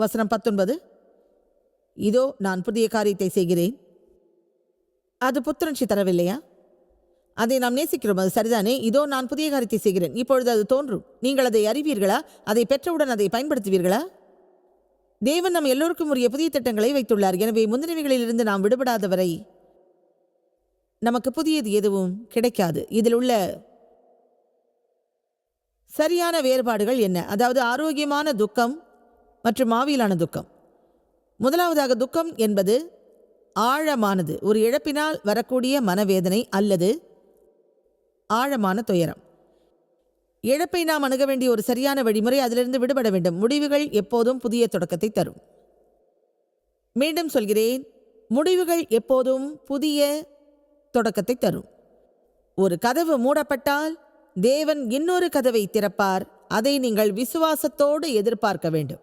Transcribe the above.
வசனம் 19, இதோ நான் புதிய காரியத்தை செய்கிறேன். அது புத்துணர்ச்சி தரவில்லையா? அதை நாம் நேசிக்கிறோம், அது சரிதானே? இதோ நான் புதிய காரியத்தை செய்கிறேன், இப்பொழுது அது தோன்றும். நீங்கள் அதை அறிவீர்களா? அதை பெற்றவுடன் அதை பயன்படுத்துவீர்களா? தேவன் நம் எல்லோருக்கும் உரிய புதிய திட்டங்களை வைத்துள்ளார். எனவே முந்தினவைகளிலிருந்து நாம் விடுபடாதவரை நமக்கு புதியது எதுவும் கிடைக்காது. இதில் உள்ள சரியான வேறுபாடுகள் என்ன? அதாவது ஆரோக்கியமான துக்கம் மற்றும் ஆவியிலான துக்கம். முதலாவதாக, துக்கம் என்பது ஆழமானது, ஒரு இழப்பினால் வரக்கூடிய மனவேதனை அல்லது ஆழமான துயரம். இழப்பை நாம் அணுக வேண்டிய ஒரு சரியான வழிமுறை, அதிலிருந்து விடுபட வேண்டும். முடிவுகள் எப்போதும் புதிய தொடக்கத்தை தரும். மீண்டும் சொல்கிறேன், முடிவுகள் எப்போதும் புதிய தொடக்கத்தை தரும். ஒரு கதவு மூடப்பட்டால் தேவன் இன்னொரு கதவை திறப்பார். அதை நீங்கள் விசுவாசத்தோடு எதிர்பார்க்க வேண்டும்.